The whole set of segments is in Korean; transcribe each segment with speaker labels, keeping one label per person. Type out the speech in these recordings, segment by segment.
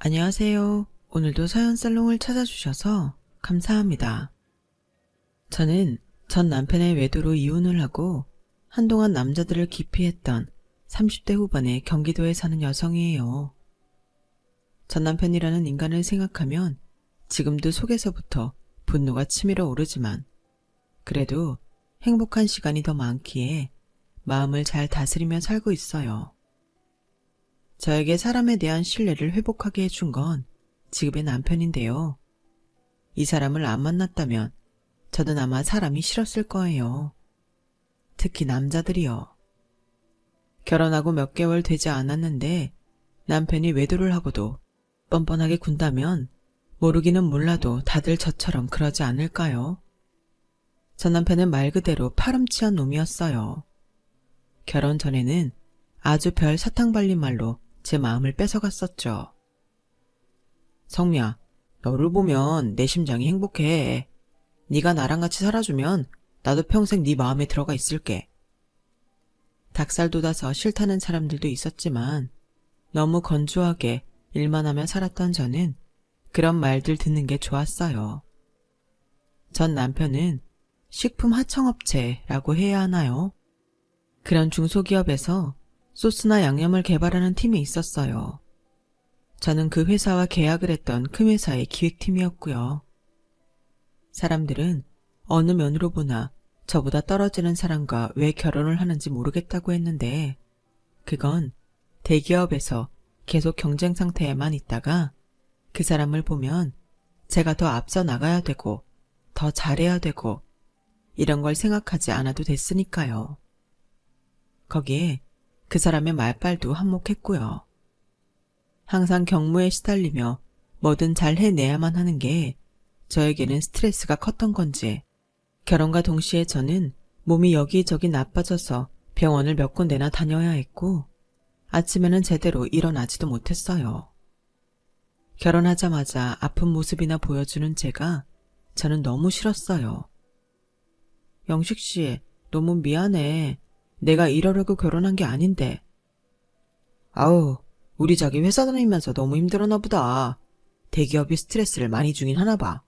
Speaker 1: 안녕하세요. 오늘도 사연살롱을 찾아주셔서 감사합니다. 저는 전 남편의 외도로 이혼을 하고 한동안 남자들을 기피했던 30대 후반의 경기도에 사는 여성이에요. 전 남편이라는 인간을 생각하면 지금도 속에서부터 분노가 치밀어 오르지만 그래도 행복한 시간이 더 많기에 마음을 잘 다스리며 살고 있어요. 저에게 사람에 대한 신뢰를 회복하게 해준 건 지금의 남편인데요. 이 사람을 안 만났다면 저는 아마 사람이 싫었을 거예요. 특히 남자들이요. 결혼하고 몇 개월 되지 않았는데 남편이 외도를 하고도 뻔뻔하게 군다면 모르기는 몰라도 다들 저처럼 그러지 않을까요? 전 남편은 말 그대로 파렴치한 놈이었어요. 결혼 전에는 아주 별 사탕 발린 말로 제 마음을 뺏어갔었죠. 성미야, 너를 보면 내 심장이 행복해. 네가 나랑 같이 살아주면 나도 평생 네 마음에 들어가 있을게. 닭살 돋아서 싫다는 사람들도 있었지만 너무 건조하게 일만 하며 살았던 저는 그런 말들 듣는 게 좋았어요. 전 남편은 식품 하청업체라고 해야 하나요? 그런 중소기업에서 소스나 양념을 개발하는 팀에 있었어요. 저는 그 회사와 계약을 했던 큰 회사의 기획팀이었고요. 사람들은 어느 면으로 보나 저보다 떨어지는 사람과 왜 결혼을 하는지 모르겠다고 했는데 그건 대기업에서 계속 경쟁 상태에만 있다가 그 사람을 보면 제가 더 앞서 나가야 되고 더 잘해야 되고 이런 걸 생각하지 않아도 됐으니까요. 거기에 그 사람의 말빨도 한몫했고요. 항상 경무에 시달리며 뭐든 잘 해내야만 하는 게 저에게는 스트레스가 컸던 건지 결혼과 동시에 저는 몸이 여기저기 나빠져서 병원을 몇 군데나 다녀야 했고 아침에는 제대로 일어나지도 못했어요. 결혼하자마자 아픈 모습이나 보여주는 제가 저는 너무 싫었어요. 영식씨, 너무 미안해. 내가 이러려고 결혼한 게 아닌데. 아우, 우리 자기 회사 다니면서 너무 힘들었나 보다. 대기업이 스트레스를 많이 주긴 하나 봐.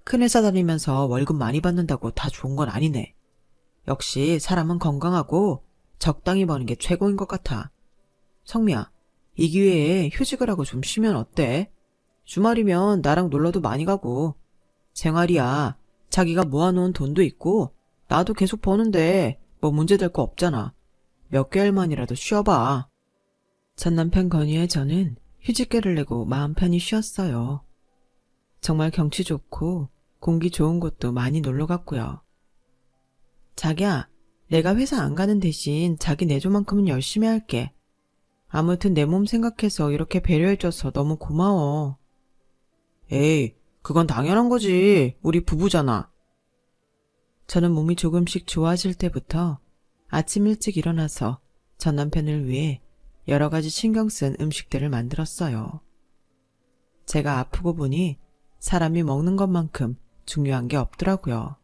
Speaker 1: 큰 회사 다니면서 월급 많이 받는다고 다 좋은 건 아니네. 역시 사람은 건강하고 적당히 버는 게 최고인 것 같아. 성미야, 이 기회에 휴직을 하고 좀 쉬면 어때? 주말이면 나랑 놀러도 많이 가고. 생활이야. 자기가 모아놓은 돈도 있고 나도 계속 버는데 뭐 문제될 거 없잖아. 몇 개월만이라도 쉬어봐. 전 남편 건의에 저는 휴직계를 내고 마음 편히 쉬었어요. 정말 경치 좋고 공기 좋은 곳도 많이 놀러 갔고요. 자기야, 내가 회사 안 가는 대신 자기 내조만큼은 열심히 할게. 아무튼 내 몸 생각해서 이렇게 배려해줘서 너무 고마워. 에이, 그건 당연한 거지. 우리 부부잖아. 저는 몸이 조금씩 좋아질 때부터 아침 일찍 일어나서 전 남편을 위해 여러 가지 신경 쓴 음식들을 만들었어요. 제가 아프고 보니 사람이 먹는 것만큼 중요한 게 없더라고요.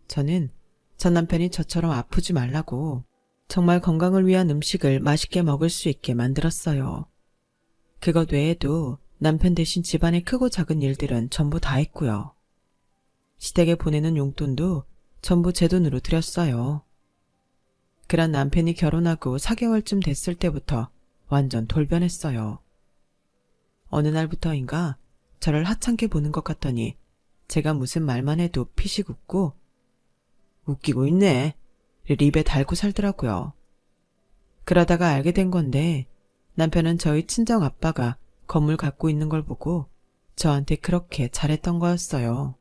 Speaker 1: 저는 전 남편이 저처럼 아프지 말라고 정말 건강을 위한 음식을 맛있게 먹을 수 있게 만들었어요. 그것 외에도 남편 대신 집안의 크고 작은 일들은 전부 다 했고요. 시댁에 보내는 용돈도 전부 제 돈으로 드렸어요. 그런 남편이 결혼하고 4개월쯤 됐을 때부터 완전 돌변했어요. 어느 날부터인가 저를 하찮게 보는 것 같더니 제가 무슨 말만 해도 피식 웃고 웃기고 있네. 입에 달고 살더라고요. 그러다가 알게 된 건데 남편은 저희 친정 아빠가 건물 갖고 있는 걸 보고 저한테 그렇게 잘했던 거였어요.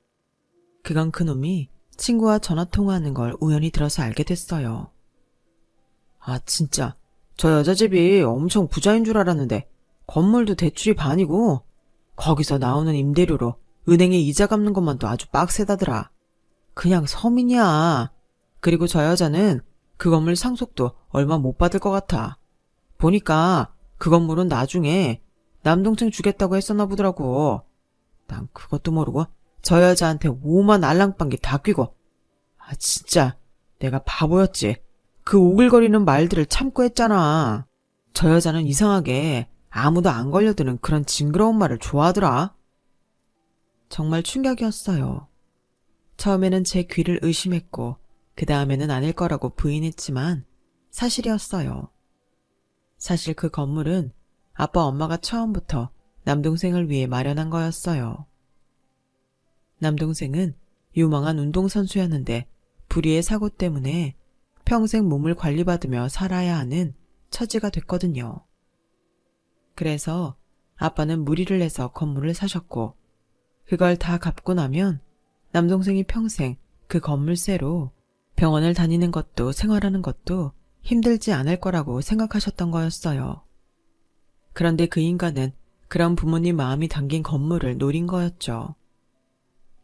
Speaker 1: 그건 그놈이 친구와 전화통화하는 걸 우연히 들어서 알게 됐어요. 아, 진짜 저 여자 집이 엄청 부자인 줄 알았는데 건물도 대출이 반이고 거기서 나오는 임대료로 은행에 이자 갚는 것만도 아주 빡세다더라. 그냥 서민이야. 그리고 저 여자는 그 건물 상속도 얼마 못 받을 것 같아. 보니까 그 건물은 나중에 남동생 주겠다고 했었나 보더라고. 난 그것도 모르고 저 여자한테 5만 알랑방기 다 끼고. 아, 진짜 내가 바보였지. 그 오글거리는 말들을 참고 했잖아. 저 여자는 이상하게 아무도 안 걸려드는 그런 징그러운 말을 좋아하더라. 정말 충격이었어요. 처음에는 제 귀를 의심했고 그 다음에는 아닐 거라고 부인했지만 사실이었어요. 사실 그 건물은 아빠 엄마가 처음부터 남동생을 위해 마련한 거였어요. 남동생은 유망한 운동선수였는데 불의의 사고 때문에 평생 몸을 관리받으며 살아야 하는 처지가 됐거든요. 그래서 아빠는 무리를 해서 건물을 사셨고 그걸 다 갚고 나면 남동생이 평생 그 건물세로 병원을 다니는 것도 생활하는 것도 힘들지 않을 거라고 생각하셨던 거였어요. 그런데 그 인간은 그런 부모님 마음이 담긴 건물을 노린 거였죠.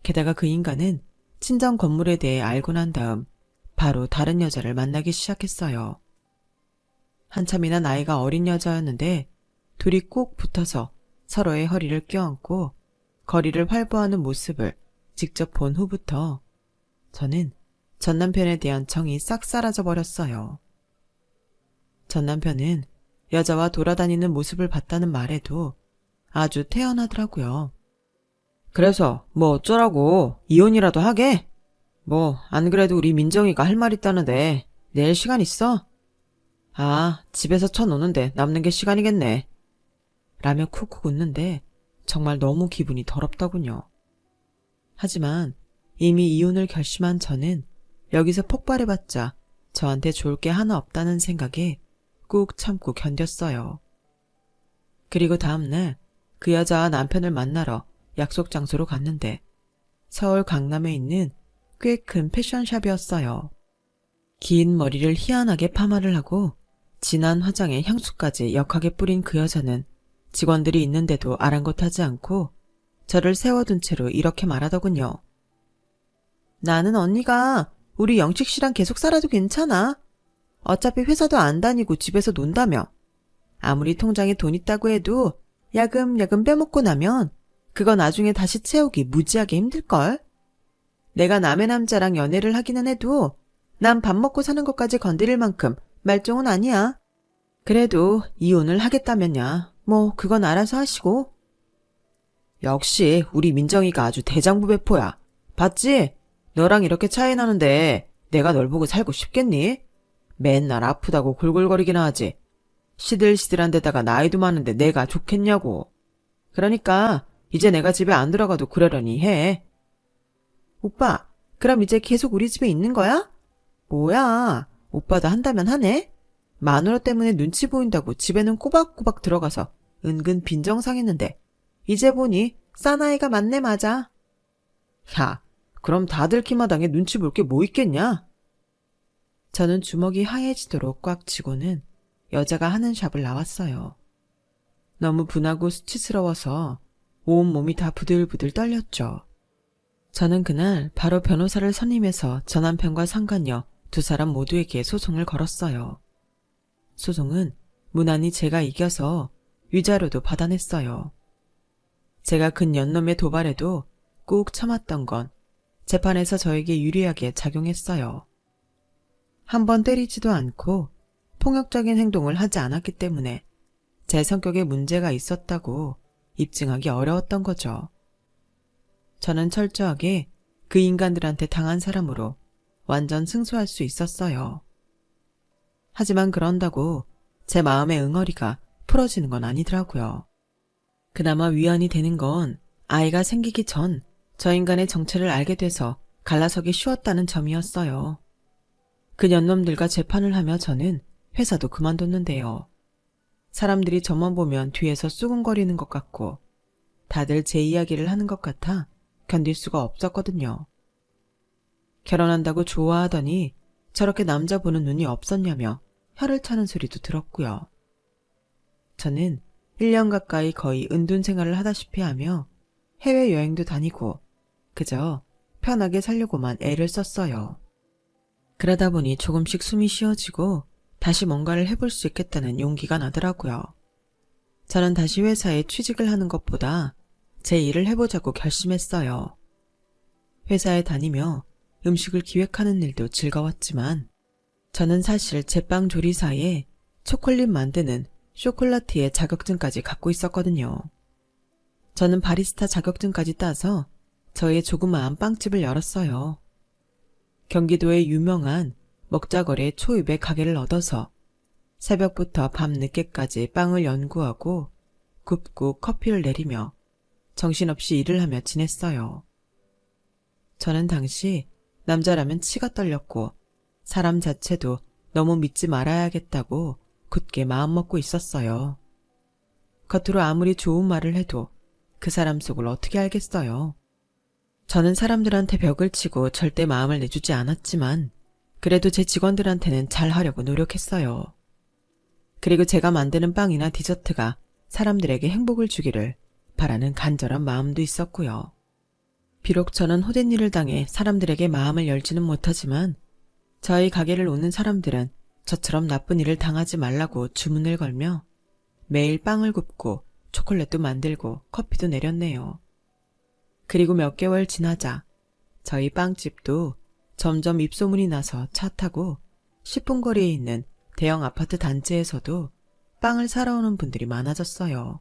Speaker 1: 게다가 그 인간은 친정 건물에 대해 알고 난 다음 바로 다른 여자를 만나기 시작했어요. 한참이나 나이가 어린 여자였는데 둘이 꼭 붙어서 서로의 허리를 껴안고 거리를 활보하는 모습을 직접 본 후부터 저는 전 남편에 대한 정이 싹 사라져 버렸어요. 전 남편은 여자와 돌아다니는 모습을 봤다는 말에도 아주 태연하더라고요. 그래서 뭐 어쩌라고, 이혼이라도 하게? 뭐 안 그래도 우리 민정이가 할 말 있다는데 내일 시간 있어? 아, 집에서 쳐노는데 남는 게 시간이겠네. 라며 쿡쿡 웃는데 정말 너무 기분이 더럽더군요. 하지만 이미 이혼을 결심한 저는 여기서 폭발해봤자 저한테 좋을 게 하나 없다는 생각에 꾹 참고 견뎠어요. 그리고 다음날 그 여자와 남편을 만나러 약속 장소로 갔는데 서울 강남에 있는 꽤 큰 패션샵이었어요. 긴 머리를 희한하게 파마를 하고 진한 화장에 향수까지 역하게 뿌린 그 여자는 직원들이 있는데도 아랑곳하지 않고 저를 세워둔 채로 이렇게 말하더군요. 나는 언니가 우리 영식 씨랑 계속 살아도 괜찮아. 어차피 회사도 안 다니고 집에서 논다며. 아무리 통장에 돈 있다고 해도 야금야금 빼먹고 나면 그거 나중에 다시 채우기 무지하게 힘들걸. 내가 남의 남자랑 연애를 하기는 해도 난 밥 먹고 사는 것까지 건드릴 만큼 말종은 아니야. 그래도 이혼을 하겠다면야 뭐 그건 알아서 하시고. 역시 우리 민정이가 아주 대장부배포야. 봤지? 너랑 이렇게 차이 나는데 내가 널 보고 살고 싶겠니? 맨날 아프다고 골골거리기나 하지. 시들시들한 데다가 나이도 많은데 내가 좋겠냐고. 그러니까 이제 내가 집에 안 들어가도 그러려니 해. 오빠, 그럼 이제 계속 우리 집에 있는 거야? 뭐야, 오빠도 한다면 하네? 마누라 때문에 눈치 보인다고 집에는 꼬박꼬박 들어가서 은근 빈정상했는데 이제 보니 사나이가 맞네 맞아. 야, 그럼 다들 키마당에 눈치 볼 게 뭐 있겠냐? 저는 주먹이 하얘지도록 꽉 쥐고는 여자가 하는 샵을 나왔어요. 너무 분하고 수치스러워서 온몸이 다 부들부들 떨렸죠. 저는 그날 바로 변호사를 선임해서 전 남편과 상간녀 두 사람 모두에게 소송을 걸었어요. 소송은 무난히 제가 이겨서 위자료도 받아냈어요. 제가 근 연놈의 도발에도 꾹 참았던 건 재판에서 저에게 유리하게 작용했어요. 한 번 때리지도 않고 폭력적인 행동을 하지 않았기 때문에 제 성격에 문제가 있었다고 입증하기 어려웠던 거죠. 저는 철저하게 그 인간들한테 당한 사람으로 완전 승소할 수 있었어요. 하지만 그런다고 제 마음의 응어리가 풀어지는 건 아니더라고요. 그나마 위안이 되는 건 아이가 생기기 전 저 인간의 정체를 알게 돼서 갈라서기 쉬웠다는 점이었어요. 그 년놈들과 재판을 하며 저는 회사도 그만뒀는데요. 사람들이 저만 보면 뒤에서 쑥은거리는 것 같고 다들 제 이야기를 하는 것 같아 견딜 수가 없었거든요. 결혼한다고 좋아하더니 저렇게 남자 보는 눈이 없었냐며 혀를 차는 소리도 들었고요. 저는 1년 가까이 거의 은둔 생활을 하다시피 하며 해외여행도 다니고 그저 편하게 살려고만 애를 썼어요. 그러다 보니 조금씩 숨이 쉬어지고 다시 뭔가를 해볼 수 있겠다는 용기가 나더라고요. 저는 다시 회사에 취직을 하는 것보다 제 일을 해보자고 결심했어요. 회사에 다니며 음식을 기획하는 일도 즐거웠지만 저는 사실 제빵 조리사에 초콜릿 만드는 쇼콜라티에 자격증까지 갖고 있었거든요. 저는 바리스타 자격증까지 따서 저의 조그마한 빵집을 열었어요. 경기도의 유명한 먹자거리 초입의 가게를 얻어서 새벽부터 밤 늦게까지 빵을 연구하고 굽고 커피를 내리며 정신없이 일을 하며 지냈어요. 저는 당시 남자라면 치가 떨렸고 사람 자체도 너무 믿지 말아야겠다고 굳게 마음먹고 있었어요. 겉으로 아무리 좋은 말을 해도 그 사람 속을 어떻게 알겠어요. 저는 사람들한테 벽을 치고 절대 마음을 내주지 않았지만 그래도 제 직원들한테는 잘하려고 노력했어요. 그리고 제가 만드는 빵이나 디저트가 사람들에게 행복을 주기를 바라는 간절한 마음도 있었고요. 비록 저는 헛된 일을 당해 사람들에게 마음을 열지는 못하지만 저희 가게를 오는 사람들은 저처럼 나쁜 일을 당하지 말라고 주문을 걸며 매일 빵을 굽고 초콜릿도 만들고 커피도 내렸네요. 그리고 몇 개월 지나자 저희 빵집도 점점 입소문이 나서 차 타고 10분 거리에 있는 대형 아파트 단지에서도 빵을 사러 오는 분들이 많아졌어요.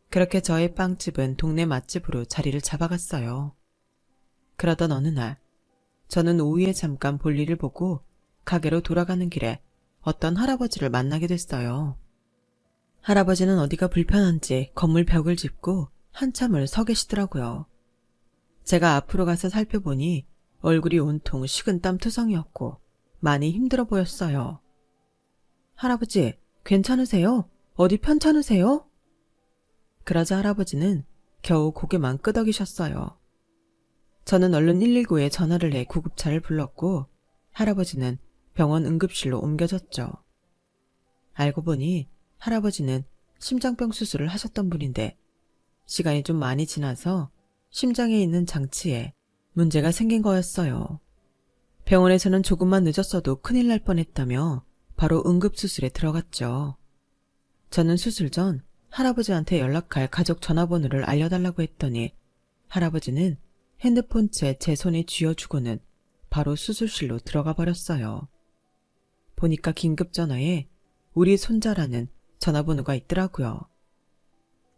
Speaker 1: 그렇게 저의 빵집은 동네 맛집으로 자리를 잡아갔어요. 그러던 어느 날 저는 오후에 잠깐 볼일을 보고 가게로 돌아가는 길에 어떤 할아버지를 만나게 됐어요. 할아버지는 어디가 불편한지 건물 벽을 짚고 한참을 서 계시더라고요. 제가 앞으로 가서 살펴보니 얼굴이 온통 식은땀 투성이었고 많이 힘들어 보였어요. 할아버지, 괜찮으세요? 어디 편찮으세요? 그러자 할아버지는 겨우 고개만 끄덕이셨어요. 저는 얼른 119에 전화를 해 구급차를 불렀고 할아버지는 병원 응급실로 옮겨졌죠. 알고 보니 할아버지는 심장병 수술을 하셨던 분인데 시간이 좀 많이 지나서 심장에 있는 장치에 문제가 생긴 거였어요. 병원에서는 조금만 늦었어도 큰일 날 뻔했다며 바로 응급수술에 들어갔죠. 저는 수술 전 할아버지한테 연락할 가족 전화번호를 알려달라고 했더니 할아버지는 핸드폰채 제 손에 쥐어주고는 바로 수술실로 들어가 버렸어요. 보니까 긴급전화에 우리 손자라는 전화번호가 있더라고요.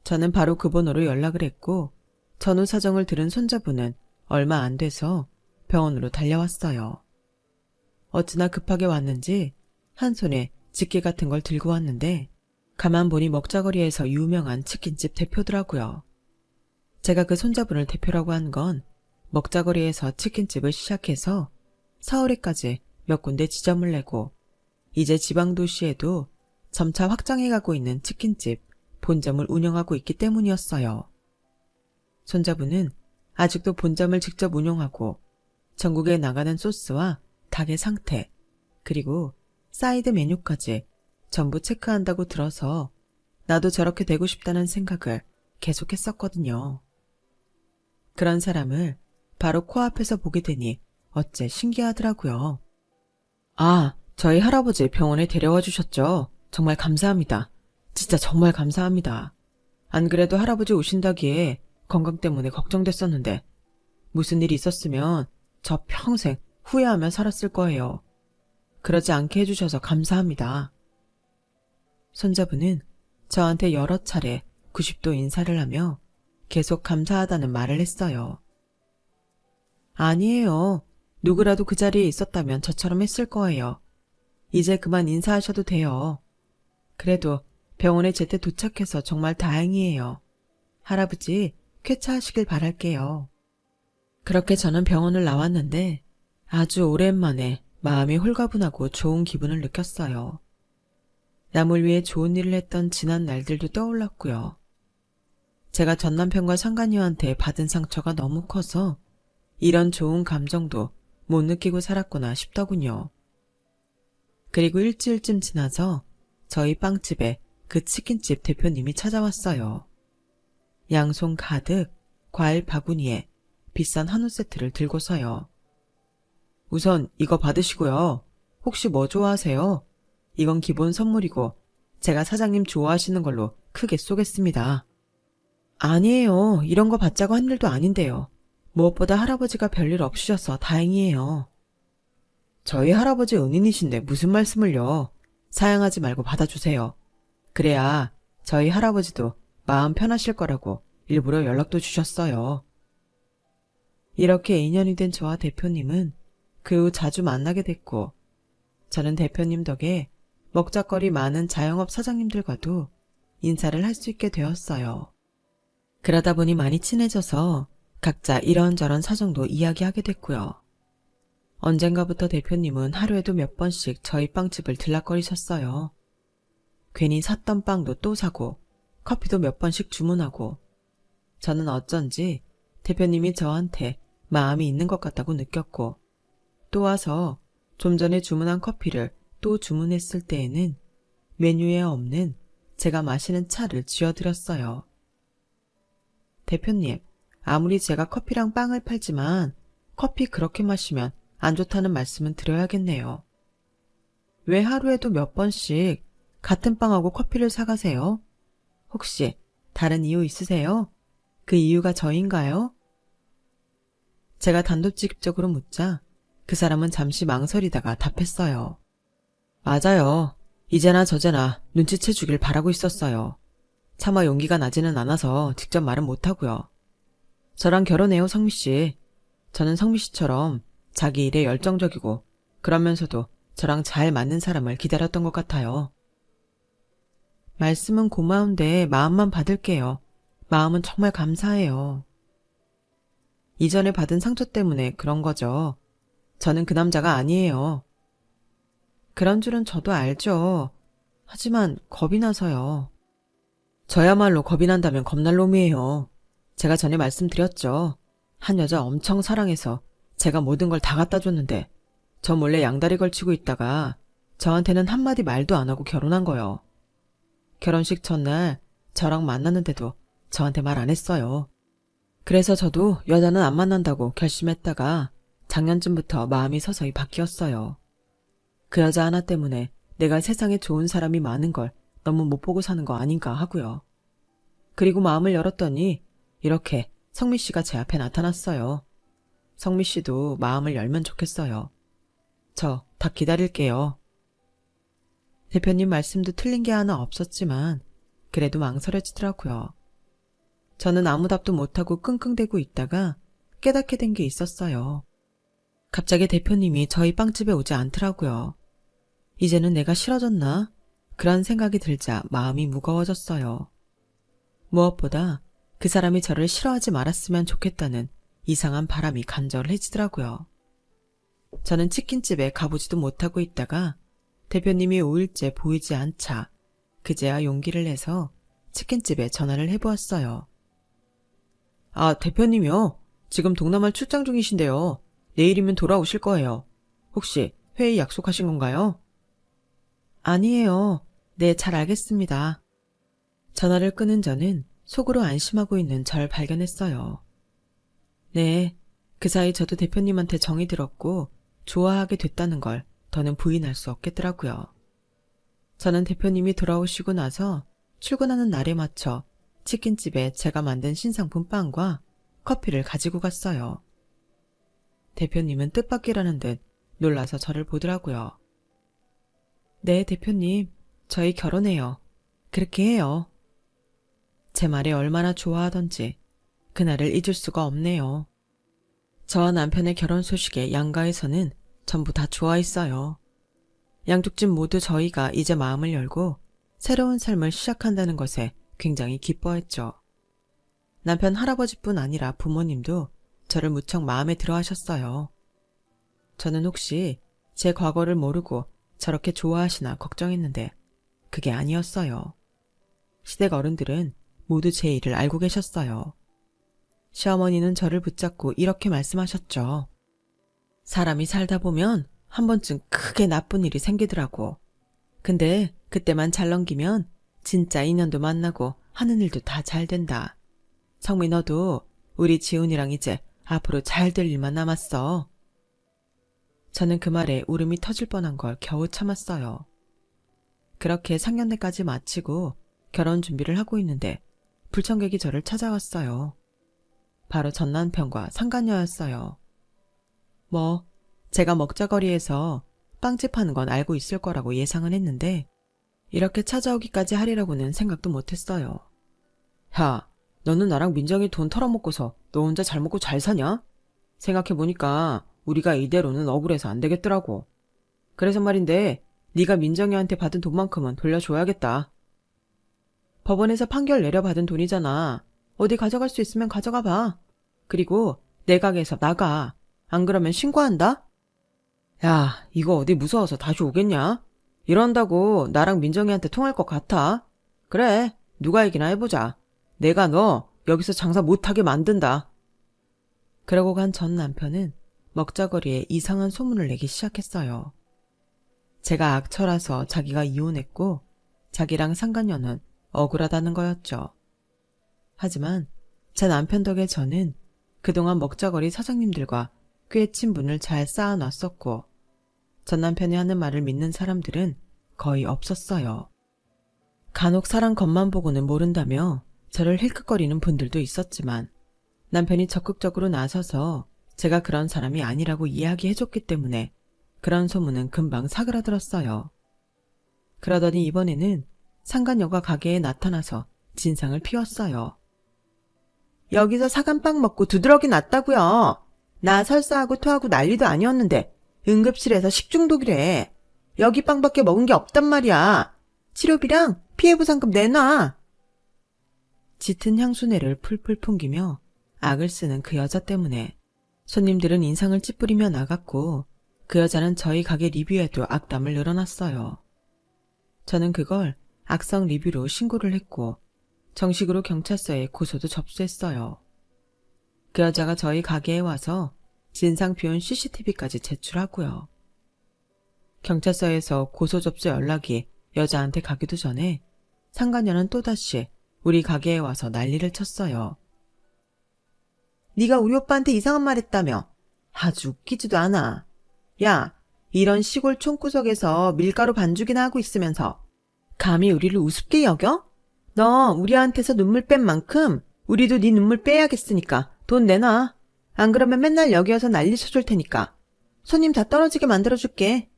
Speaker 1: 저는 바로 그 번호로 연락을 했고 전후 사정을 들은 손자분은 얼마 안 돼서 병원으로 달려왔어요. 어찌나 급하게 왔는지 한 손에 집게 같은 걸 들고 왔는데 가만 보니 먹자거리에서 유명한 치킨집 대표더라고요. 제가 그 손자분을 대표라고 한 건 먹자거리에서 치킨집을 시작해서 서울에까지 몇 군데 지점을 내고 이제 지방도시에도 점차 확장해가고 있는 치킨집 본점을 운영하고 있기 때문이었어요. 손자분은 아직도 본점을 직접 운영하고 전국에 나가는 소스와 닭의 상태 그리고 사이드 메뉴까지 전부 체크한다고 들어서 나도 저렇게 되고 싶다는 생각을 계속했었거든요. 그런 사람을 바로 코앞에서 보게 되니 어째 신기하더라고요. 아, 저희 할아버지 병원에 데려와 주셨죠? 정말 감사합니다. 진짜 정말 감사합니다. 안 그래도 할아버지 오신다기에 건강 때문에 걱정됐었는데 무슨 일이 있었으면 저 평생 후회하며 살았을 거예요. 그러지 않게 해주셔서 감사합니다. 손자분은 저한테 여러 차례 90도 인사를 하며 계속 감사하다는 말을 했어요. 아니에요. 누구라도 그 자리에 있었다면 저처럼 했을 거예요. 이제 그만 인사하셔도 돼요. 그래도 병원에 제때 도착해서 정말 다행이에요. 할아버지 쾌차하시길 바랄게요. 그렇게 저는 병원을 나왔는데 아주 오랜만에 마음이 홀가분하고 좋은 기분을 느꼈어요. 남을 위해 좋은 일을 했던 지난 날들도 떠올랐고요. 제가 전 남편과 상간녀한테 받은 상처가 너무 커서 이런 좋은 감정도 못 느끼고 살았구나 싶더군요. 그리고 일주일쯤 지나서 저희 빵집에 그 치킨집 대표님이 찾아왔어요. 양손 가득 과일 바구니에 비싼 한우 세트를 들고서요. 우선 이거 받으시고요. 혹시 뭐 좋아하세요? 이건 기본 선물이고 제가 사장님 좋아하시는 걸로 크게 쏘겠습니다. 아니에요. 이런 거 받자고 한 일도 아닌데요. 무엇보다 할아버지가 별일 없으셔서 다행이에요. 저희 할아버지 은인이신데 무슨 말씀을요. 사양하지 말고 받아주세요. 그래야 저희 할아버지도 마음 편하실 거라고 일부러 연락도 주셨어요. 이렇게 인연이 된 저와 대표님은 그 후 자주 만나게 됐고, 저는 대표님 덕에 먹자거리 많은 자영업 사장님들과도 인사를 할 수 있게 되었어요. 그러다 보니 많이 친해져서 각자 이런저런 사정도 이야기하게 됐고요. 언젠가부터 대표님은 하루에도 몇 번씩 저희 빵집을 들락거리셨어요. 괜히 샀던 빵도 또 사고 커피도 몇 번씩 주문하고, 저는 어쩐지 대표님이 저한테 마음이 있는 것 같다고 느꼈고, 또 와서 좀 전에 주문한 커피를 또 주문했을 때에는 메뉴에 없는 제가 마시는 차를 쥐어드렸어요. 대표님, 아무리 제가 커피랑 빵을 팔지만 커피 그렇게 마시면 안 좋다는 말씀은 드려야겠네요. 왜 하루에도 몇 번씩 같은 빵하고 커피를 사가세요? 혹시 다른 이유 있으세요? 그 이유가 저인가요? 제가 단도직입적으로 묻자 그 사람은 잠시 망설이다가 답했어요. 맞아요. 이제나 저제나 눈치채 주길 바라고 있었어요. 차마 용기가 나지는 않아서 직접 말은 못하고요. 저랑 결혼해요, 성미씨. 저는 성미씨처럼 자기 일에 열정적이고 그러면서도 저랑 잘 맞는 사람을 기다렸던 것 같아요. 말씀은 고마운데 마음만 받을게요. 마음은 정말 감사해요. 이전에 받은 상처 때문에 그런 거죠. 저는 그 남자가 아니에요. 그런 줄은 저도 알죠. 하지만 겁이 나서요. 저야말로 겁이 난다면 겁날 놈이에요. 제가 전에 말씀드렸죠. 한 여자 엄청 사랑해서 제가 모든 걸 다 갖다 줬는데 저 몰래 양다리 걸치고 있다가 저한테는 한마디 말도 안 하고 결혼한 거요. 결혼식 전날 저랑 만났는데도 저한테 말 안 했어요. 그래서 저도 여자는 안 만난다고 결심했다가 작년쯤부터 마음이 서서히 바뀌었어요. 그 여자 하나 때문에 내가 세상에 좋은 사람이 많은 걸 너무 못 보고 사는 거 아닌가 하고요. 그리고 마음을 열었더니 이렇게 성미 씨가 제 앞에 나타났어요. 성미 씨도 마음을 열면 좋겠어요. 저 다 기다릴게요. 대표님 말씀도 틀린 게 하나 없었지만 그래도 망설여지더라고요. 저는 아무 답도 못하고 끙끙대고 있다가 깨닫게 된 게 있었어요. 갑자기 대표님이 저희 빵집에 오지 않더라고요. 이제는 내가 싫어졌나? 그런 생각이 들자 마음이 무거워졌어요. 무엇보다 그 사람이 저를 싫어하지 말았으면 좋겠다는 이상한 바람이 간절해지더라고요. 저는 치킨집에 가보지도 못하고 있다가 대표님이 5일째 보이지 않자 그제야 용기를 내서 치킨집에 전화를 해보았어요. 아, 대표님이요? 지금 동남아 출장 중이신데요. 내일이면 돌아오실 거예요. 혹시 회의 약속하신 건가요? 아니에요. 네, 잘 알겠습니다. 전화를 끊은 저는 속으로 안심하고 있는 절 발견했어요. 네, 그 사이 저도 대표님한테 정이 들었고 좋아하게 됐다는 걸 더는 부인할 수 없겠더라고요. 저는 대표님이 돌아오시고 나서 출근하는 날에 맞춰 치킨집에 제가 만든 신상품 빵과 커피를 가지고 갔어요. 대표님은 뜻밖이라는 듯 놀라서 저를 보더라고요. 네, 대표님. 저희 결혼해요. 그렇게 해요. 제 말에 얼마나 좋아하던지 그날을 잊을 수가 없네요. 저와 남편의 결혼 소식에 양가에서는 전부 다 좋아했어요. 양쪽 집 모두 저희가 이제 마음을 열고 새로운 삶을 시작한다는 것에 굉장히 기뻐했죠. 남편 할아버지뿐 아니라 부모님도 저를 무척 마음에 들어 하셨어요. 저는 혹시 제 과거를 모르고 저렇게 좋아하시나 걱정했는데 그게 아니었어요. 시댁 어른들은 모두 제 일을 알고 계셨어요. 시어머니는 저를 붙잡고 이렇게 말씀하셨죠. 사람이 살다 보면 한 번쯤 크게 나쁜 일이 생기더라고. 근데 그때만 잘 넘기면 진짜 인연도 만나고 하는 일도 다 잘 된다. 성미 너도 우리 지훈이랑 이제 앞으로 잘 될 일만 남았어. 저는 그 말에 울음이 터질 뻔한 걸 겨우 참았어요. 그렇게 상견례까지 마치고 결혼 준비를 하고 있는데 불청객이 저를 찾아왔어요. 바로 전 남편과 상간녀였어요. 제가 먹자거리에서 빵집 하는 건 알고 있을 거라고 예상은 했는데 이렇게 찾아오기까지 하리라고는 생각도 못했어요. 야, 너는 나랑 민정이 돈 털어먹고서 너 혼자 잘 먹고 잘 사냐? 생각해보니까 우리가 이대로는 억울해서 안 되겠더라고. 그래서 말인데 네가 민정이한테 받은 돈만큼은 돌려줘야겠다. 법원에서 판결 내려받은 돈이잖아. 어디 가져갈 수 있으면 가져가 봐. 그리고 내 가게에서 나가. 안 그러면 신고한다? 야, 이거 어디 무서워서 다시 오겠냐? 이런다고 나랑 민정이한테 통할 것 같아? 그래, 누가 이기나 해보자. 내가 너 여기서 장사 못하게 만든다. 그러고 간 전 남편은 먹자거리에 이상한 소문을 내기 시작했어요. 제가 악처라서 자기가 이혼했고 자기랑 상간녀는 억울하다는 거였죠. 하지만 제 남편 덕에 저는 그동안 먹자거리 사장님들과 꽤 친분을 잘 쌓아놨었고 전 남편이 하는 말을 믿는 사람들은 거의 없었어요. 간혹 사람 겉만 보고는 모른다며 저를 힐끗거리는 분들도 있었지만 남편이 적극적으로 나서서 제가 그런 사람이 아니라고 이야기해줬기 때문에 그런 소문은 금방 사그라들었어요. 그러더니 이번에는 상간녀가 가게에 나타나서 진상을 피웠어요. 여기서 사간빵 먹고 두드러기 났다고요. 나 설사하고 토하고 난리도 아니었는데 응급실에서 식중독이래. 여기 빵밖에 먹은 게 없단 말이야. 치료비랑 피해보상금 내놔. 짙은 향수내를 풀풀 풍기며 악을 쓰는 그 여자 때문에 손님들은 인상을 찌푸리며 나갔고 그 여자는 저희 가게 리뷰에도 악담을 늘어놨어요. 저는 그걸 악성 리뷰로 신고를 했고 정식으로 경찰서에 고소도 접수했어요. 그 여자가 저희 가게에 와서 진상 비운 CCTV까지 제출하고요. 경찰서에서 고소 접수 연락이 여자한테 가기도 전에 상간녀는 또다시 우리 가게에 와서 난리를 쳤어요. 네가 우리 오빠한테 이상한 말 했다며. 아주 웃기지도 않아. 야, 이런 시골 촌구석에서 밀가루 반죽이나 하고 있으면서 감히 우리를 우습게 여겨? 너 우리한테서 눈물 뺀 만큼 우리도 네 눈물 빼야겠으니까 돈 내놔. 안 그러면 맨날 여기 와서 난리 쳐줄 테니까. 손님 다 떨어지게 만들어줄게.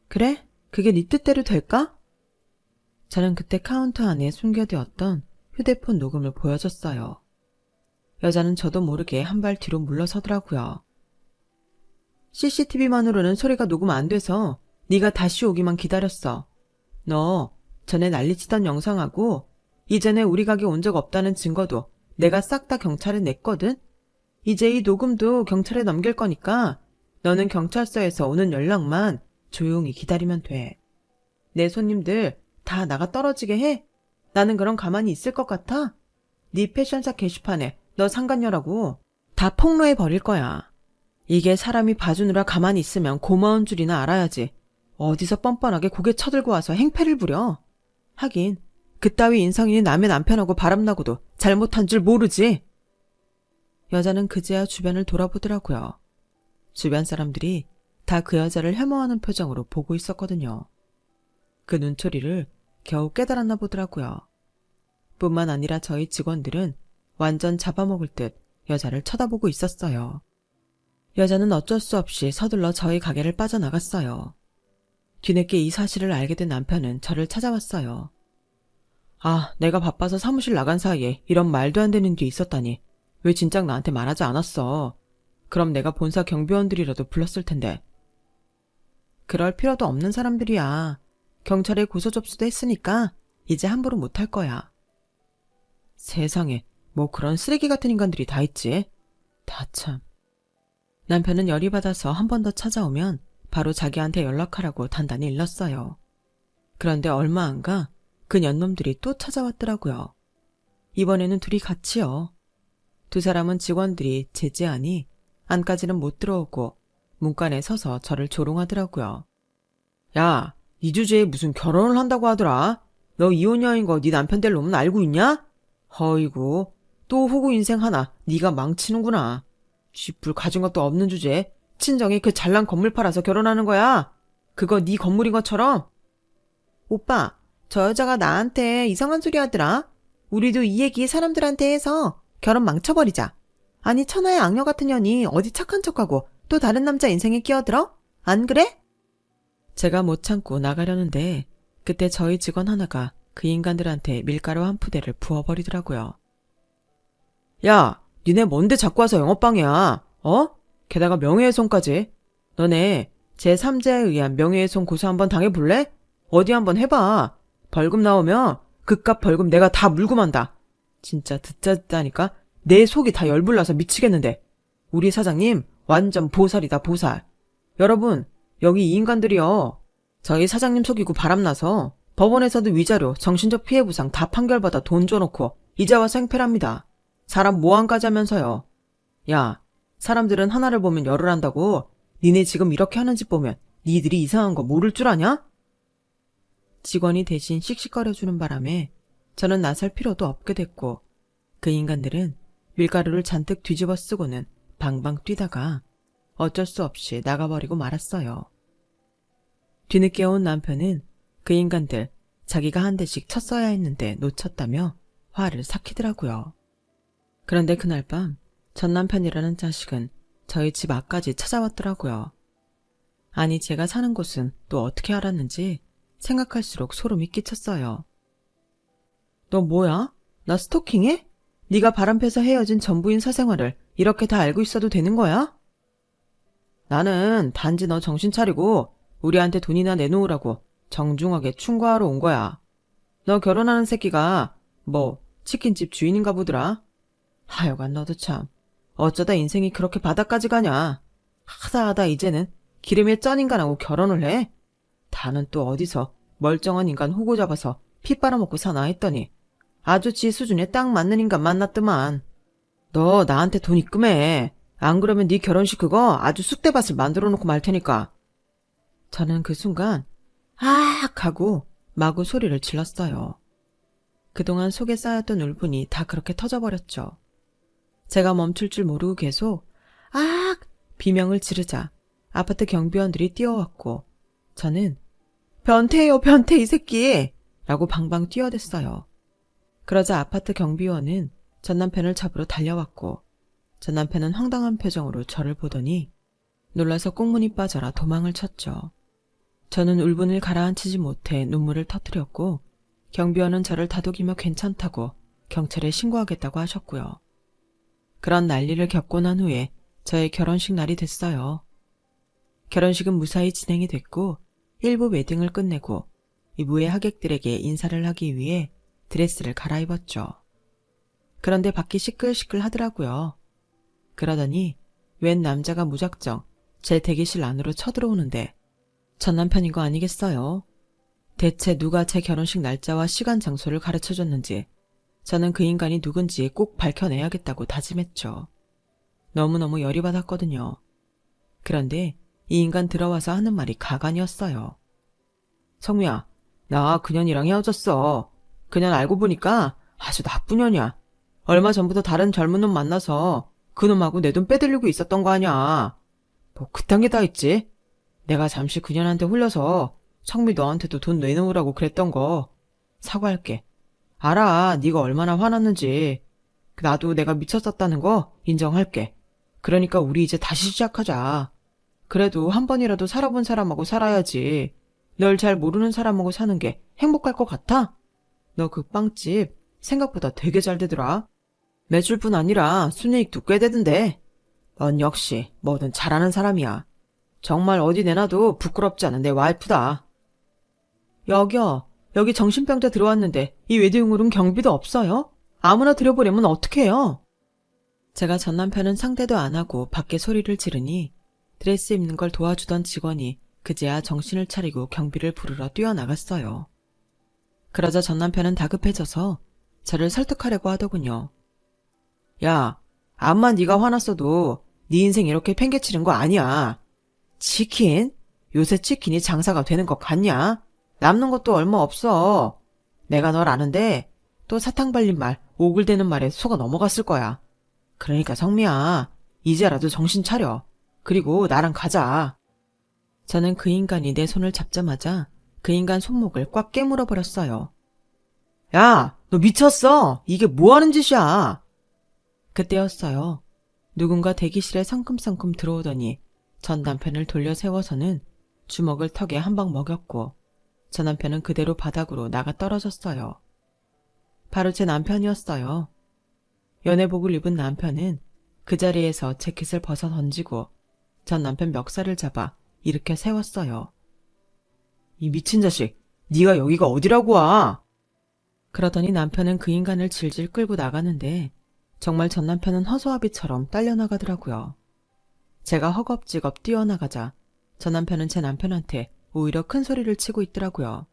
Speaker 1: 그래? 그게 네 뜻대로 될까? 저는 그때 카운터 안에 숨겨두었던 휴대폰 녹음을 보여줬어요. 여자는 저도 모르게 한 발 뒤로 물러서더라고요. CCTV만으로는 소리가 녹음 안 돼서 네가 다시 오기만 기다렸어. 너 전에 난리치던 영상하고 이전에 우리 가게 온 적 없다는 증거도 내가 싹 다 경찰에 냈거든? 이제 이 녹음도 경찰에 넘길 거니까 너는 경찰서에서 오는 연락만 조용히 기다리면 돼. 내 손님들 다 나가 떨어지게 해? 나는 그럼 가만히 있을 것 같아? 네 패션사 게시판에 너 상간녀라고 다 폭로해 버릴 거야. 이게 사람이 봐주느라 가만히 있으면 고마운 줄이나 알아야지. 어디서 뻔뻔하게 고개 쳐들고 와서 행패를 부려. 하긴 그따위 인성이 남의 남편하고 바람나고도 잘못한 줄 모르지. 여자는 그제야 주변을 돌아보더라고요. 주변 사람들이 다 그 여자를 혐오하는 표정으로 보고 있었거든요. 그 눈초리를 겨우 깨달았나 보더라고요. 뿐만 아니라 저희 직원들은 완전 잡아먹을 듯 여자를 쳐다보고 있었어요. 여자는 어쩔 수 없이 서둘러 저희 가게를 빠져나갔어요. 뒤늦게 이 사실을 알게 된 남편은 저를 찾아왔어요. 아, 내가 바빠서 사무실 나간 사이에 이런 말도 안 되는 게 있었다니. 왜 진작 나한테 말하지 않았어. 그럼 내가 본사 경비원들이라도 불렀을 텐데. 그럴 필요도 없는 사람들이야. 경찰에 고소 접수도 했으니까 이제 함부로 못할 거야. 세상에 뭐 그런 쓰레기 같은 인간들이 다 있지. 다 참. 남편은 열이 받아서 한 번 더 찾아오면 바로 자기한테 연락하라고 단단히 일렀어요. 그런데 얼마 안 가 그 년놈들이 또 찾아왔더라고요. 이번에는 둘이 같이요. 두 사람은 직원들이 제지하니 안까지는 못 들어오고 문간에 서서 저를 조롱하더라고요. 야, 이 주제에 무슨 결혼을 한다고 하더라. 너 이혼녀인 거 네 남편 될 놈은 알고 있냐? 허이구, 또 호구 인생 하나 네가 망치는구나. 쥐뿔 가진 것도 없는 주제에 친정에 그 잘난 건물 팔아서 결혼하는 거야. 그거 네 건물인 것처럼. 오빠, 저 여자가 나한테 이상한 소리 하더라. 우리도 이 얘기 사람들한테 해서 결혼 망쳐버리자. 아니 천하의 악녀 같은 년이 어디 착한 척하고 또 다른 남자 인생에 끼어들어? 안 그래? 제가 못 참고 나가려는데 그때 저희 직원 하나가 그 인간들한테 밀가루 한 푸대를 부어버리더라고요. 야, 니네 뭔데 자꾸 와서 영업방해야? 어? 게다가 명예훼손까지. 너네 제3자에 의한 명예훼손 고소 한번 당해볼래? 어디 한번 해봐. 벌금 나오면 그깟 벌금 내가 다 물고 만다. 진짜 듣자니까 내 속이 다 열불나서 미치겠는데. 우리 사장님 완전 보살이다 보살. 여러분 여기 이 인간들이요. 저희 사장님 속이고 바람나서 법원에서도 위자료, 정신적 피해보상 다 판결받아 돈 줘놓고 이제 와서 행패랍니다. 사람 모함까지 하면서요. 야, 사람들은 하나를 보면 열을 한다고. 니네 지금 이렇게 하는 짓 보면 니들이 이상한 거 모를 줄 아냐? 직원이 대신 씩씩거려주는 바람에 저는 나설 필요도 없게 됐고 그 인간들은 밀가루를 잔뜩 뒤집어 쓰고는 방방 뛰다가 어쩔 수 없이 나가버리고 말았어요. 뒤늦게 온 남편은 그 인간들 자기가 한 대씩 쳤어야 했는데 놓쳤다며 화를 삭히더라고요. 그런데 그날 밤 전 남편이라는 자식은 저희 집 앞까지 찾아왔더라고요. 아니 제가 사는 곳은 또 어떻게 알았는지 생각할수록 소름이 끼쳤어요. 너 뭐야? 나 스토킹해? 네가 바람펴서 헤어진 전부인 사생활을 이렇게 다 알고 있어도 되는 거야? 나는 단지 너 정신 차리고 우리한테 돈이나 내놓으라고 정중하게 충고하러 온 거야. 너 결혼하는 새끼가 뭐 치킨집 주인인가 보더라. 하여간 너도 참 어쩌다 인생이 그렇게 바닥까지 가냐. 하다 이제는 기름에 짠 인간하고 결혼을 해? 다는 또 어디서 멀쩡한 인간 호구 잡아서 피 빨아먹고 사나 했더니 아주 지 수준에 딱 맞는 인간 만났더만. 너 나한테 돈 입금해. 안 그러면 네 결혼식 그거 아주 쑥대밭을 만들어 놓고 말 테니까. 저는 그 순간 아악 하고 마구 소리를 질렀어요. 그동안 속에 쌓였던 울분이 다 그렇게 터져버렸죠. 제가 멈출 줄 모르고 계속 아악 비명을 지르자 아파트 경비원들이 뛰어왔고 저는 변태예요 변태 이 새끼 라고 방방 뛰어댔어요. 그러자 아파트 경비원은 전 남편을 잡으러 달려왔고 전 남편은 황당한 표정으로 저를 보더니 놀라서 꽁무니 빠져라 도망을 쳤죠. 저는 울분을 가라앉히지 못해 눈물을 터뜨렸고 경비원은 저를 다독이며 괜찮다고 경찰에 신고하겠다고 하셨고요. 그런 난리를 겪고 난 후에 저의 결혼식 날이 됐어요. 결혼식은 무사히 진행이 됐고 1부 웨딩을 끝내고 2부의 하객들에게 인사를 하기 위해 드레스를 갈아입었죠. 그런데 밖이 시끌시끌 하더라고요. 그러더니 웬 남자가 무작정 제 대기실 안으로 쳐들어오는데 전 남편인 거 아니겠어요? 대체 누가 제 결혼식 날짜와 시간 장소를 가르쳐줬는지 저는 그 인간이 누군지 꼭 밝혀내야겠다고 다짐했죠. 너무너무 열이 받았거든요. 그런데 이 인간 들어와서 하는 말이 가관이었어요. 성미야, 나 그년이랑 헤어졌어. 그년 알고 보니까 아주 나쁜 년이야. 얼마 전부터 다른 젊은 놈 만나서 그놈하고 내 돈 빼들리고 있었던 거 아냐. 뭐 그딴 게 다 있지. 내가 잠시 그년한테 홀려서 성미 너한테도 돈 내놓으라고 그랬던 거 사과할게. 알아, 네가 얼마나 화났는지. 나도 내가 미쳤었다는 거 인정할게. 그러니까 우리 이제 다시 시작하자. 그래도 한 번이라도 살아본 사람하고 살아야지. 널 잘 모르는 사람하고 사는 게 행복할 것 같아? 너 그 빵집 생각보다 되게 잘 되더라. 매출뿐 아니라 순이익도 꽤 되던데. 넌 역시 뭐든 잘하는 사람이야. 정말 어디 내놔도 부끄럽지 않은 내 와이프다. 여기요. 여기 정신병자 들어왔는데 이 웨딩홀은 경비도 없어요? 아무나 들여보려면 어떡해요? 제가 전 남편은 상대도 안 하고 밖에 소리를 지르니 드레스 입는 걸 도와주던 직원이 그제야 정신을 차리고 경비를 부르러 뛰어나갔어요. 그러자 전 남편은 다급해져서 저를 설득하려고 하더군요. 야, 암만 네가 화났어도 네 인생 이렇게 팽개치는 거 아니야. 치킨? 요새 치킨이 장사가 되는 것 같냐? 남는 것도 얼마 없어. 내가 널 아는데 또 사탕 발린 말, 오글대는 말에 속아 넘어갔을 거야. 그러니까 성미야, 이제라도 정신 차려. 그리고 나랑 가자. 저는 그 인간이 내 손을 잡자마자 그 인간 손목을 꽉 깨물어 버렸어요. 야, 너 미쳤어? 이게 뭐 하는 짓이야? 그때였어요. 누군가 대기실에 성큼성큼 들어오더니 전 남편을 돌려 세워서는 주먹을 턱에 한 방 먹였고 저 남편은 그대로 바닥으로 나가 떨어졌어요. 바로 제 남편이었어요. 연애복을 입은 남편은 그 자리에서 재킷을 벗어 던지고 전 남편 멱살을 잡아 일으켜 세웠어요. 이 미친 자식, 네가 여기가 어디라고 와? 그러더니 남편은 그 인간을 질질 끌고 나가는데 정말 전 남편은 허수아비처럼 딸려나가더라고요. 제가 허겁지겁 뛰어나가자 전 남편은 제 남편한테 오히려 큰 소리를 치고 있더라고요.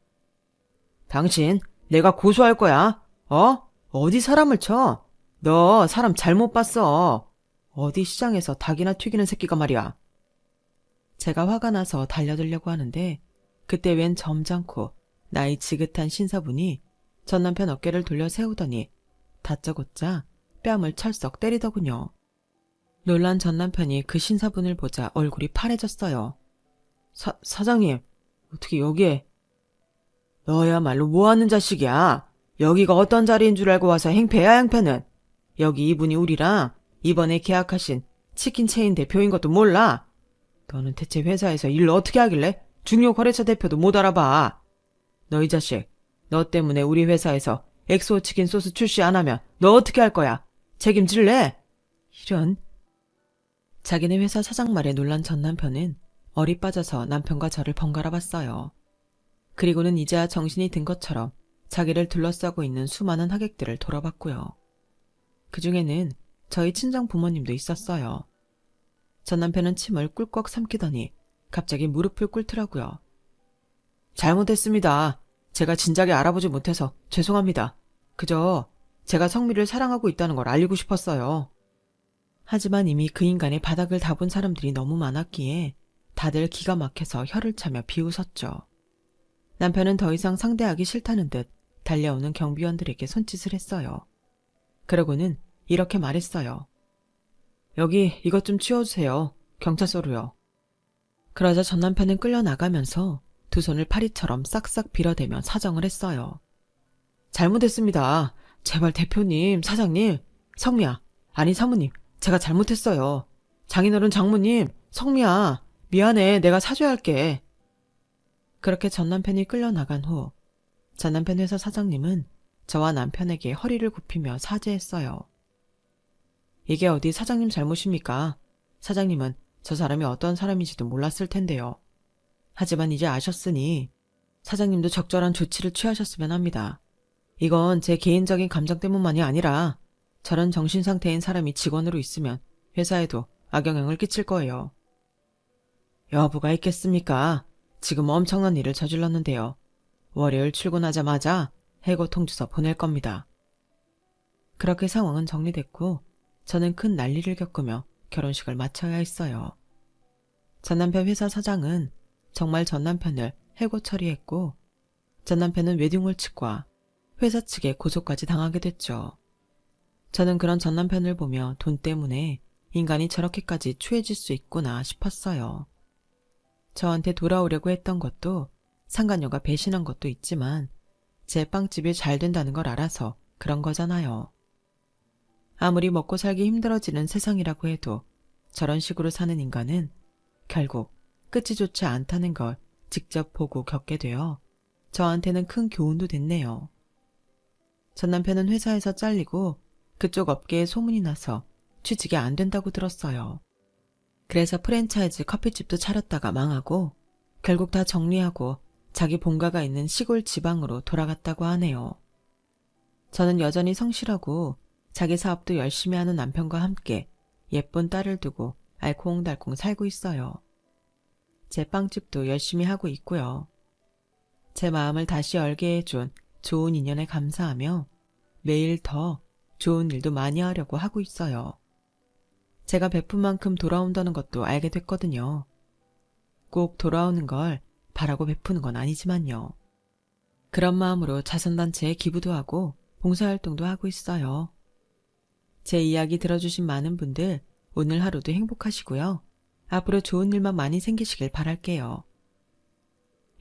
Speaker 1: 당신, 내가 고소할 거야. 어디 사람을 쳐? 너 사람 잘못 봤어. 어디 시장에서 닭이나 튀기는 새끼가 말이야. 제가 화가 나서 달려들려고 하는데 그때 웬 점잖고 나이 지긋한 신사분이 전 남편 어깨를 돌려 세우더니 다짜고짜 뺨을 철썩 때리더군요. 놀란 전 남편이 그 신사분을 보자 얼굴이 파래졌어요. 사장님, 어떻게 여기에? 너야말로 뭐하는 자식이야? 여기가 어떤 자리인 줄 알고 와서 행패야, 행패는. 여기 이분이 우리랑 이번에 계약하신 치킨 체인 대표인 것도 몰라? 너는 대체 회사에서 일을 어떻게 하길래 중요 거래처 대표도 못 알아봐? 너 이 자식, 너 때문에 우리 회사에서 엑소 치킨 소스 출시 안 하면 너 어떻게 할 거야? 책임질래? 이런. 자기네 회사 사장 말에 놀란 전 남편은 얼이 빠져서 남편과 저를 번갈아 봤어요. 그리고는 이제야 정신이 든 것처럼 자기를 둘러싸고 있는 수많은 하객들을 돌아봤고요. 그중에는 저희 친정 부모님도 있었어요. 전 남편은 침을 꿀꺽 삼키더니 갑자기 무릎을 꿇더라고요. 잘못했습니다. 제가 진작에 알아보지 못해서 죄송합니다. 그저 제가 성미를 사랑하고 있다는 걸 알리고 싶었어요. 하지만 이미 그 인간의 바닥을 다 본 사람들이 너무 많았기에 다들 기가 막혀서 혀를 차며 비웃었죠. 남편은 더 이상 상대하기 싫다는 듯 달려오는 경비원들에게 손짓을 했어요. 그러고는 이렇게 말했어요. 여기 이것 좀 치워주세요. 경찰서로요. 그러자 전 남편은 끌려나가면서 두 손을 파리처럼 싹싹 빌어대며 사정을 했어요. 잘못했습니다. 제발 대표님, 사장님, 성미야, 아니 사모님, 제가 잘못했어요. 장인어른 장모님, 성미야, 미안해, 내가 사죄할게. 그렇게 전 남편이 끌려나간 후 전 남편 회사 사장님은 저와 남편에게 허리를 굽히며 사죄했어요. 이게 어디 사장님 잘못입니까? 사장님은 저 사람이 어떤 사람인지도 몰랐을 텐데요. 하지만 이제 아셨으니 사장님도 적절한 조치를 취하셨으면 합니다. 이건 제 개인적인 감정 때문만이 아니라 저런 정신 상태인 사람이 직원으로 있으면 회사에도 악영향을 끼칠 거예요. 여부가 있겠습니까? 지금 엄청난 일을 저질렀는데요. 월요일 출근하자마자 해고 통지서 보낼 겁니다. 그렇게 상황은 정리됐고 저는 큰 난리를 겪으며 결혼식을 마쳐야 했어요. 전 남편 회사 사장은 정말 전 남편을 해고 처리했고 전 남편은 웨딩홀 측과 회사 측에 고소까지 당하게 됐죠. 저는 그런 전 남편을 보며 돈 때문에 인간이 저렇게까지 추해질 수 있구나 싶었어요. 저한테 돌아오려고 했던 것도 상간녀가 배신한 것도 있지만 제 빵집이 잘 된다는 걸 알아서 그런 거잖아요. 아무리 먹고 살기 힘들어지는 세상이라고 해도 저런 식으로 사는 인간은 결국 끝이 좋지 않다는 걸 직접 보고 겪게 되어 저한테는 큰 교훈도 됐네요. 전 남편은 회사에서 잘리고 그쪽 업계에 소문이 나서 취직이 안 된다고 들었어요. 그래서 프랜차이즈 커피집도 차렸다가 망하고 결국 다 정리하고 자기 본가가 있는 시골 지방으로 돌아갔다고 하네요. 저는 여전히 성실하고 자기 사업도 열심히 하는 남편과 함께 예쁜 딸을 두고 알콩달콩 살고 있어요. 제 빵집도 열심히 하고 있고요. 제 마음을 다시 열게 해준 좋은 인연에 감사하며 매일 더 좋은 일도 많이 하려고 하고 있어요. 제가 베푼 만큼 돌아온다는 것도 알게 됐거든요. 꼭 돌아오는 걸 바라고 베푸는 건 아니지만요. 그런 마음으로 자선단체에 기부도 하고 봉사활동도 하고 있어요. 제 이야기 들어주신 많은 분들 오늘 하루도 행복하시고요. 앞으로 좋은 일만 많이 생기시길 바랄게요.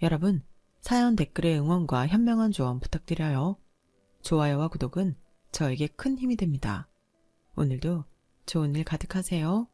Speaker 1: 여러분, 사연 댓글에 응원과 현명한 조언 부탁드려요. 좋아요와 구독은 저에게 큰 힘이 됩니다. 오늘도 좋은 일 가득하세요.